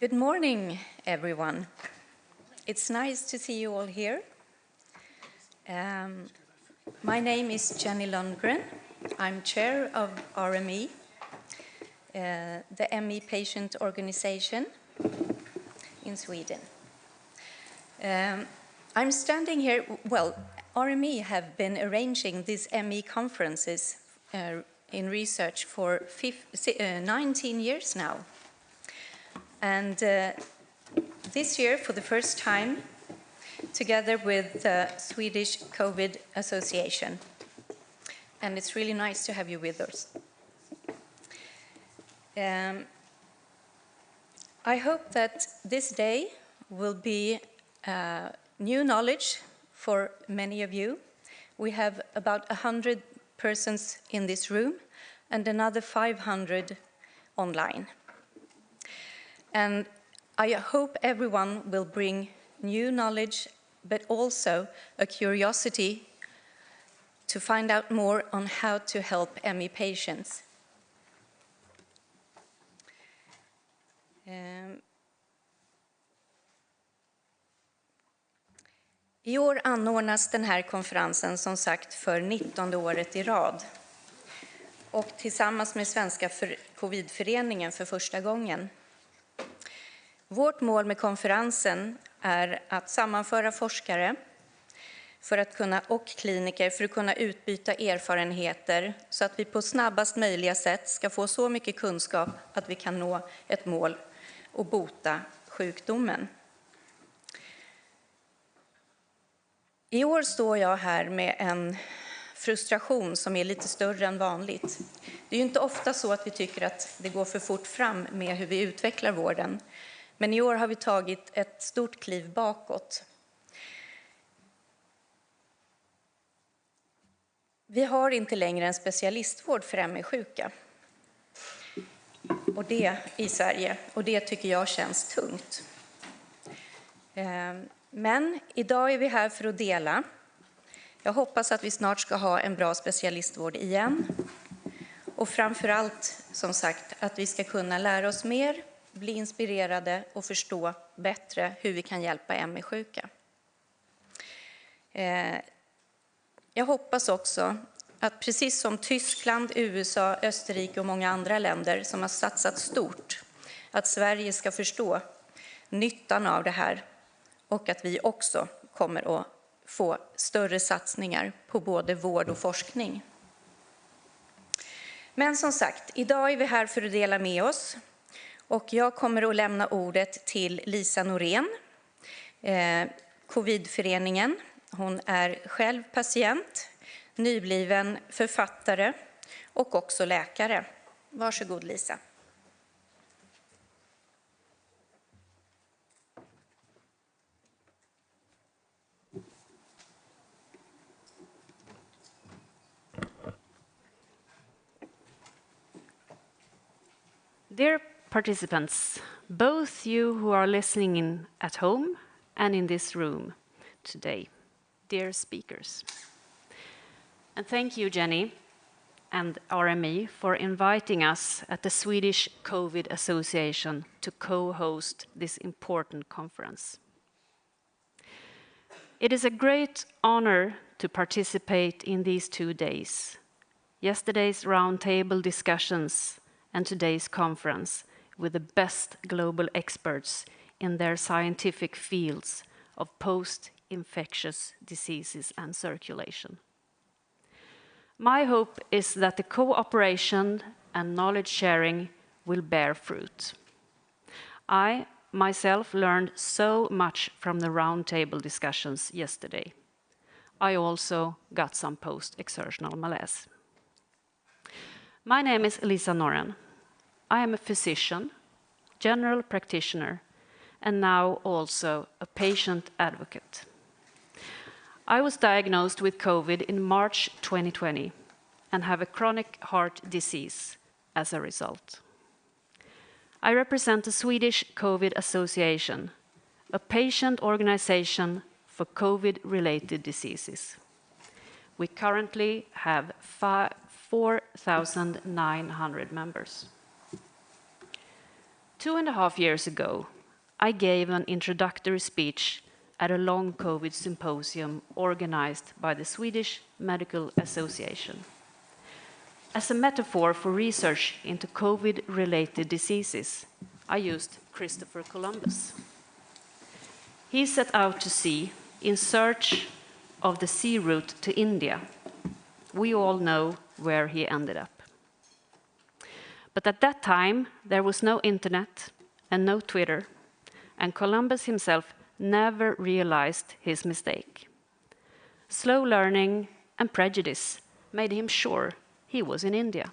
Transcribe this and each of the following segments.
Good morning, everyone. It's nice to see you all here. My name is Jenny Lundgren. I'm chair of RME, the ME patient organization in Sweden. I'm standing here, RME have been arranging these ME conferences in research for 19 years now. And this year, for the first time, together with the Swedish COVID Association. And it's really nice to have you with us. I hope that this day will be new knowledge for many of you. We have about 100 persons in this room and another 500 online. And I hope everyone will bring new knowledge, but also a curiosity to find out more on how to help ME patients. I år anordnas den här konferensen som sagt för 19:e året i rad. Och tillsammans med Svenska Covidföreningen för första gången. Vårt mål med konferensen är att sammanföra forskare och kliniker för att kunna utbyta erfarenheter så att vi på snabbast möjliga sätt ska få så mycket kunskap att vi kan nå ett mål och bota sjukdomen. I år står jag här med en frustration som är lite större än vanligt. Det är ju inte ofta så att vi tycker att det går för fort fram med hur vi utvecklar vården. Men i år har vi tagit ett stort kliv bakåt. Vi har inte längre en specialistvård för ME-sjuka. Och det i Sverige. Och det tycker jag känns tungt. Men idag är vi här för att dela. Jag hoppas att vi snart ska ha en bra specialistvård igen. Och framförallt, som sagt, att vi ska kunna lära oss mer, bli inspirerade och förstå bättre hur vi kan hjälpa ME-sjuka. Jag hoppas också att precis som Tyskland, USA, Österrike och många andra länder som har satsat stort, att Sverige ska förstå nyttan av det här och att vi också kommer att få större satsningar på både vård och forskning. Men som sagt, idag är vi här för att dela med oss. Och jag kommer att lämna ordet till Lisa Norén, Covidföreningen. Hon är själv patient, nybliven författare och också läkare. Varsågod Lisa. Dear participants, both you who are listening in at home and in this room today, dear speakers. And thank you, Jenny and RME, for inviting us at the Swedish COVID Association to co-host this important conference. It is a great honor to participate in these 2 days. Yesterday's roundtable discussions and today's conference with the best global experts in their scientific fields of post-infectious diseases and circulation. My hope is that the cooperation and knowledge sharing will bear fruit. I myself learned so much from the roundtable discussions yesterday. I also got some post-exertional malaise. My name is Lisa Norén. I am a physician, general practitioner, and now also a patient advocate. I was diagnosed with COVID in March 2020 and have a chronic heart disease as a result. I represent the Swedish COVID Association, a patient organization for COVID-related diseases. We currently have 4,900 members. 2.5 years ago, I gave an introductory speech at a long COVID symposium organized by the Swedish Medical Association. As a metaphor for research into COVID-related diseases, I used Christopher Columbus. He set out to sea in search of the sea route to India. We all know where he ended up. But at that time, there was no internet and no Twitter, and Columbus himself never realized his mistake. Slow learning and prejudice made him sure he was in India.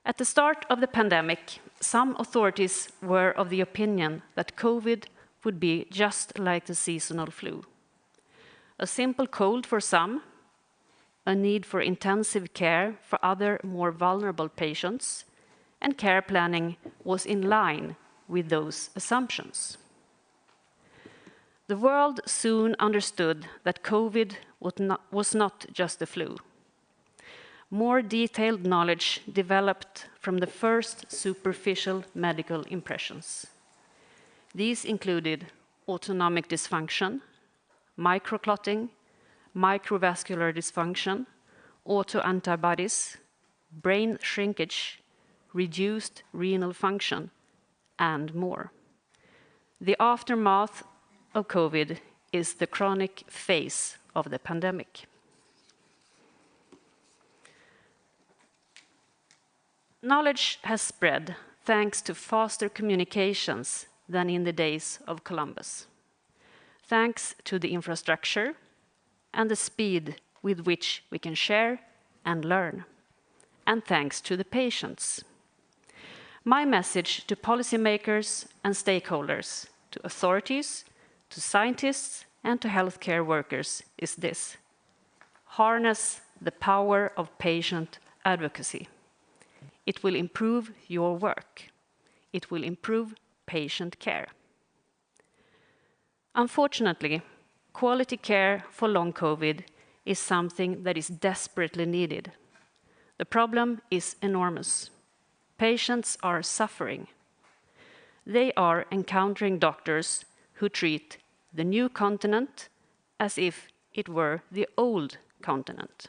At the start of the pandemic, some authorities were of the opinion that COVID would be just like the seasonal flu. A simple cold for some, a need for intensive care for other more vulnerable patients, and care planning was in line with those assumptions. The world soon understood that COVID was not just a flu. More detailed knowledge developed from the first superficial medical impressions. These included autonomic dysfunction, microclotting, microvascular dysfunction, autoantibodies, brain shrinkage, reduced renal function, and more. The aftermath of COVID is the chronic phase of the pandemic. Knowledge has spread thanks to faster communications than in the days of Columbus, thanks to the infrastructure and the speed with which we can share and learn, and thanks to the patients. My message to policymakers and stakeholders, to authorities, to scientists, and to healthcare workers is this: harness the power of patient advocacy. It will improve your work. It will improve patient care. Unfortunately, quality care for long COVID is something that is desperately needed. The problem is enormous. Patients are suffering. They are encountering doctors who treat the new continent as if it were the old continent,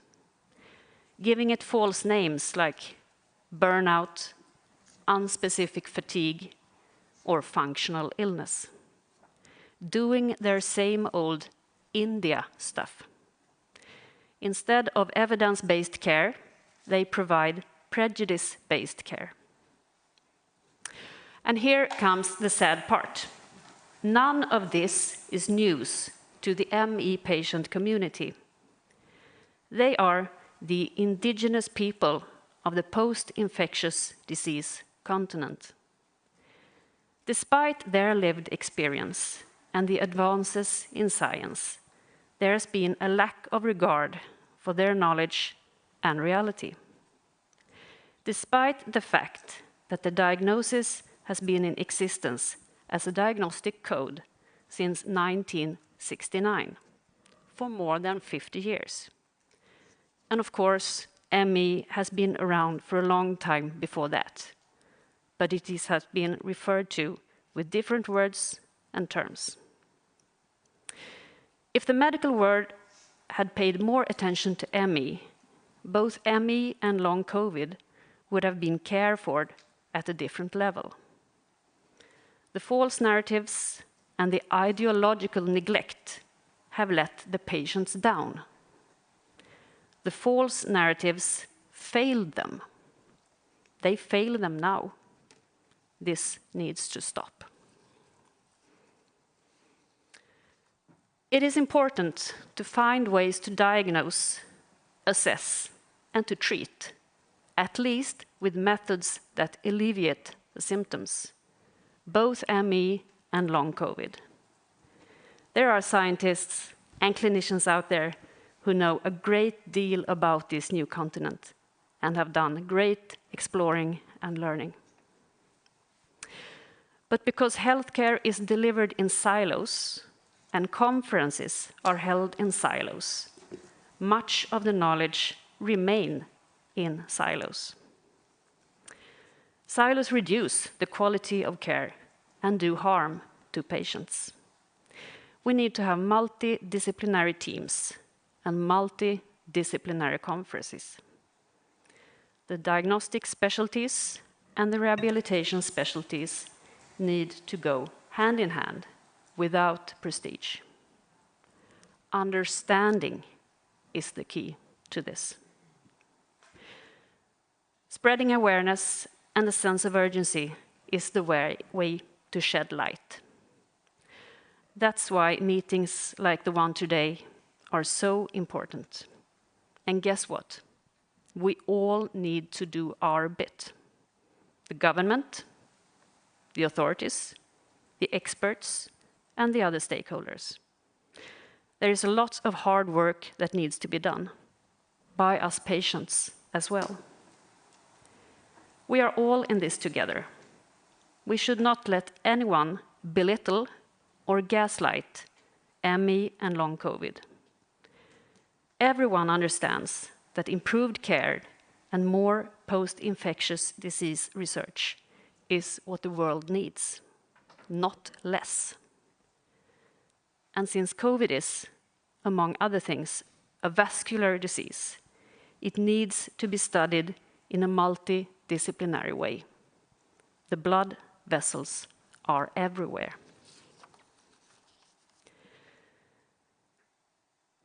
giving it false names like burnout, unspecific fatigue, or functional illness, doing their same old India stuff. Instead of evidence-based care, they provide prejudice-based care. And here comes the sad part. None of this is news to the ME patient community. They are the indigenous people of the post-infectious disease continent. Despite their lived experience and the advances in science, there has been a lack of regard for their knowledge and reality. Despite the fact that the diagnosis has been in existence as a diagnostic code since 1969, for more than 50 years. And of course, ME has been around for a long time before that, but it has been referred to with different words and terms. If the medical world had paid more attention to ME, both ME and long COVID would have been cared for at a different level. The false narratives and the ideological neglect have let the patients down. The false narratives failed them. They fail them now. This needs to stop. It is important to find ways to diagnose, assess, and to treat, at least with methods that alleviate the symptoms, both ME and long COVID. There are scientists and clinicians out there who know a great deal about this new continent and have done great exploring and learning. But because healthcare is delivered in silos and conferences are held in silos, much of the knowledge remain in silos. Silos reduce the quality of care and do harm to patients. We need to have multidisciplinary teams and multidisciplinary conferences. The diagnostic specialties and the rehabilitation specialties need to go hand in hand without prestige. Understanding is the key to this. Spreading awareness and a sense of urgency is the way to shed light. That's why meetings like the one today are so important. And guess what? We all need to do our bit. The government, the authorities, the experts, and the other stakeholders. There is a lot of hard work that needs to be done by us patients as well. We are all in this together. We should not let anyone belittle or gaslight ME and long COVID. Everyone understands that improved care and more post-infectious disease research is what the world needs, not less. And since COVID is, among other things, a vascular disease, it needs to be studied in a multidisciplinary way. The blood vessels are everywhere.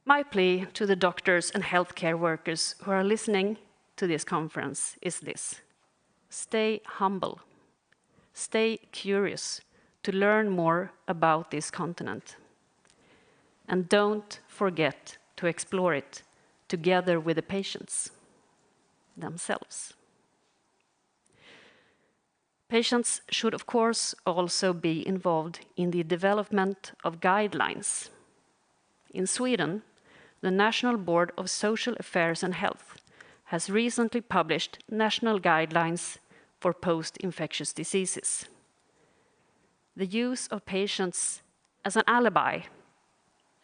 My plea to the doctors and healthcare workers who are listening to this conference is this: stay humble, stay curious to learn more about this continent, and don't forget to explore it together with the patients themselves. Patients should, of course, also be involved in the development of guidelines. In Sweden, the National Board of Social Affairs and Health has recently published national guidelines for post-infectious diseases. The use of patients as an alibi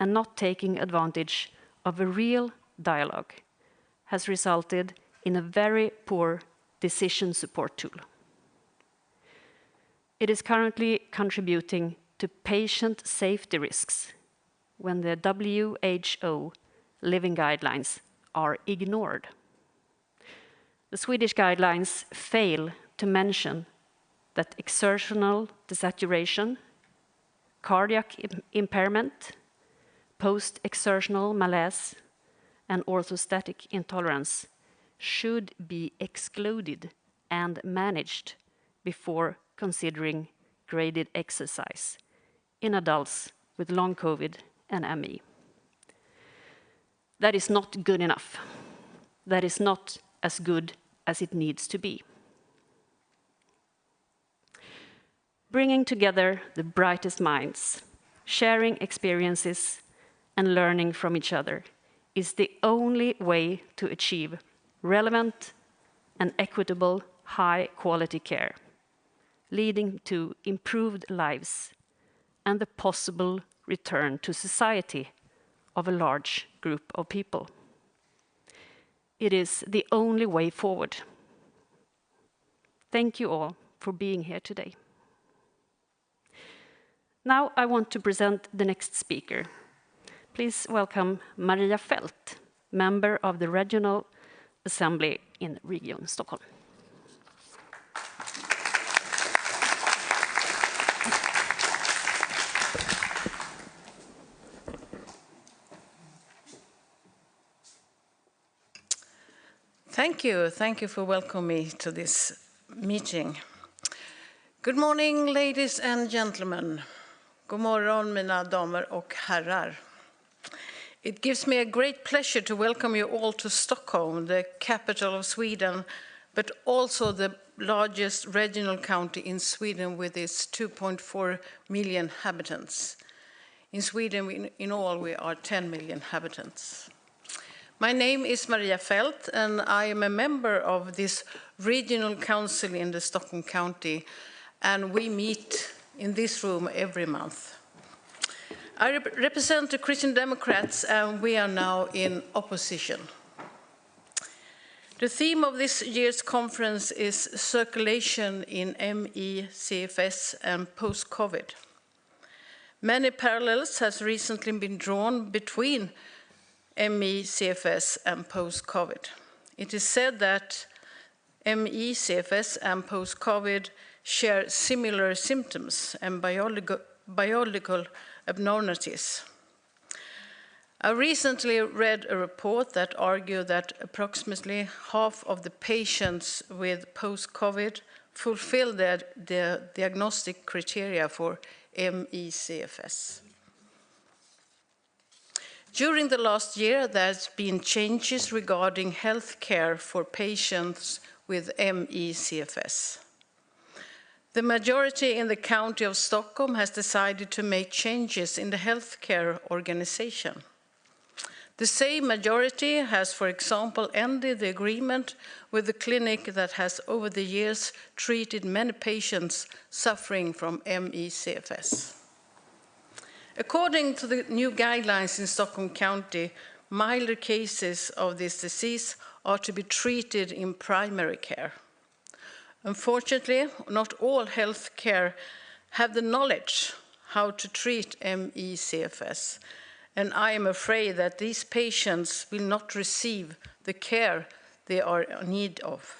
and not taking advantage of a real dialogue has resulted in a very poor decision support tool. It is currently contributing to patient safety risks when the WHO living guidelines are ignored. The Swedish guidelines fail to mention that exertional desaturation, cardiac impairment, post-exertional malaise, and orthostatic intolerance should be excluded and managed before considering graded exercise in adults with long COVID and ME. That is not good enough. That is not as good as it needs to be. Bringing together the brightest minds, sharing experiences, and learning from each other is the only way to achieve relevant and equitable high-quality care, leading to improved lives and the possible return to society of a large group of people. It is the only way forward. Thank you all for being here today. Now I want to present the next speaker. Please welcome Maria Fälth, member of the Regional Assembly in Region Stockholm. Thank you for welcoming me to this meeting. Good morning, ladies and gentlemen. God morgon, mina damer och herrar. It gives me a great pleasure to welcome you all to Stockholm, the capital of Sweden, but also the largest regional county in Sweden with its 2.4 million inhabitants. In Sweden, in all, we are 10 million inhabitants. My name is Maria Fälth, and I am a member of this regional council in the Stockholm County, and we meet in this room every month. I represent the Christian Democrats, and we are now in opposition. The theme of this year's conference is circulation in ME, CFS and post-COVID. Many parallels has recently been drawn between ME, CFS and post-COVID. It is said that ME, CFS and post-COVID share similar symptoms and biological abnormalities. I recently read a report that argued that approximately half of the patients with post-COVID fulfill the diagnostic criteria for ME/CFS. During the last year, there's been changes regarding health care for patients with ME/CFS. The majority in the county of Stockholm has decided to make changes in the healthcare organization. The same majority has, for example, ended the agreement with the clinic that has over the years treated many patients suffering from ME/CFS. According to the new guidelines in Stockholm County, milder cases of this disease are to be treated in primary care. Unfortunately, not all healthcare have the knowledge how to treat ME/CFS, and I am afraid that these patients will not receive the care they are in need of.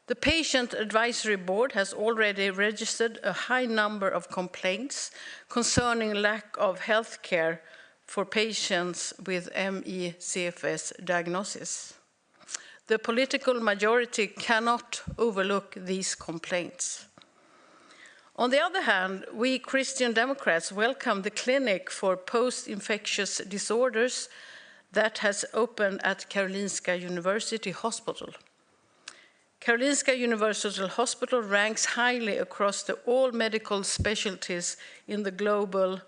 The Patient Advisory Board has already registered a high number of complaints concerning lack of health care for patients with ME/CFS diagnosis. The political majority cannot overlook these complaints. On the other hand, we Christian Democrats welcome the clinic for post-infectious disorders that has opened at Karolinska University Hospital. Karolinska University Hospital ranks highly across all medical specialties in the global,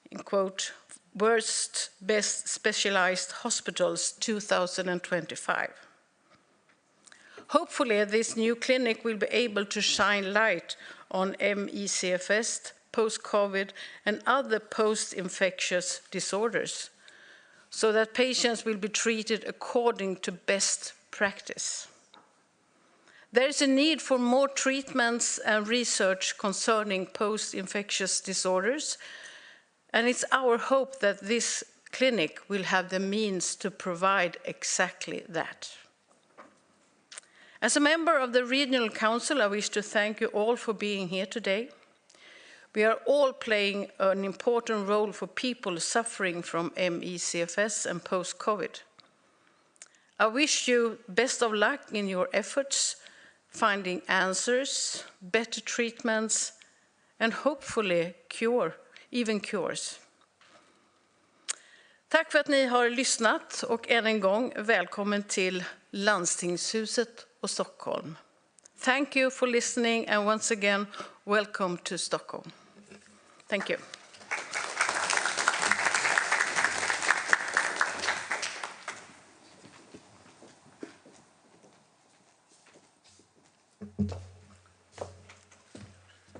in quote, worst best specialized hospitals 2025. Hopefully, this new clinic will be able to shine light on ME/CFS, post-COVID, and other post-infectious disorders, so that patients will be treated according to best practice. There is a need for more treatments and research concerning post-infectious disorders, and it's our hope that this clinic will have the means to provide exactly that. As a member of the Regional Council, I wish to thank you all for being here today. We are all playing an important role for people suffering from ME/CFS and post-COVID. I wish you best of luck in your efforts, finding answers, better treatments, and hopefully even cures. Tack för att ni har lyssnat och än en gång välkommen till Landstingshuset och Stockholm. Thank you for listening and once again, welcome to Stockholm. Thank you.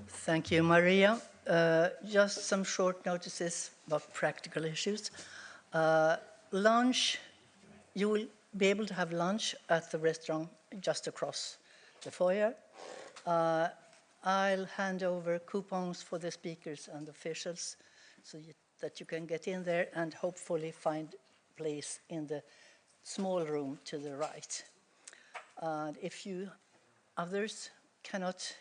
Thank you, Maria. Just some short notices about practical issues. Lunch, you will be able to have lunch at the restaurant just across the foyer. I'll hand over coupons for the speakers and officials so that you can get in there and hopefully find a place in the small room to the right. If you others cannot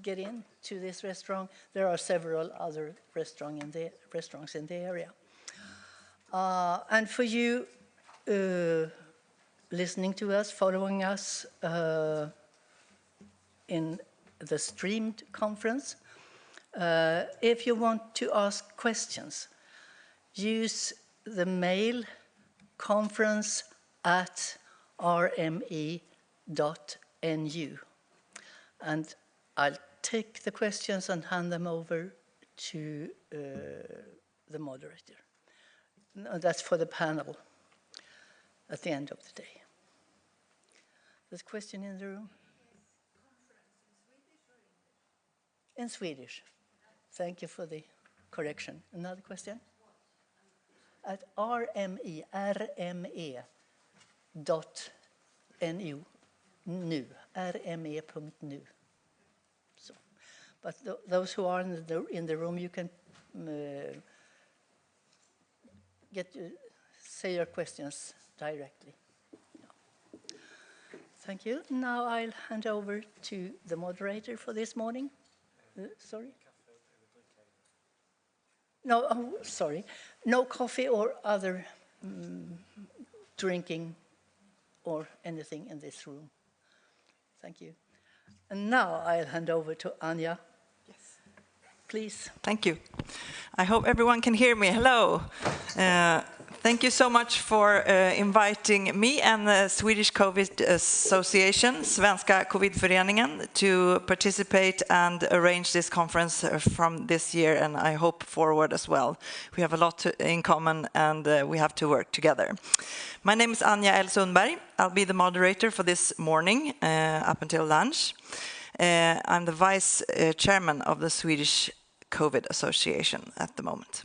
get in to this restaurant, there are several other restaurants in the area. And for you listening to us, following us in the streamed conference, if you want to ask questions, use the mail conference@rme.nu. And I'll take the questions and hand them over to the moderator. That's for the panel at the end of the day. There's a question in the room? In Swedish. Thank you for the correction. Another question? At rme.nu. rme.nu, rme.nu. So, but those who are in the room, you can say your questions directly. Thank you. Now I'll hand over to the moderator for this morning. Sorry? No, oh, sorry. No coffee or other drinking or anything in this room. Thank you. And now I'll hand over to Anja. Yes. Please. Thank you. I hope everyone can hear me. Hello. Thank you so much for inviting me and the Swedish COVID Association, Svenska Covidföreningen, to participate and arrange this conference from this year, and I hope forward as well. We have a lot in common, and we have to work together. My name is Anja L. Sundberg. I'll be the moderator for this morning up until lunch. I'm the vice chairman of the Swedish COVID Association at the moment.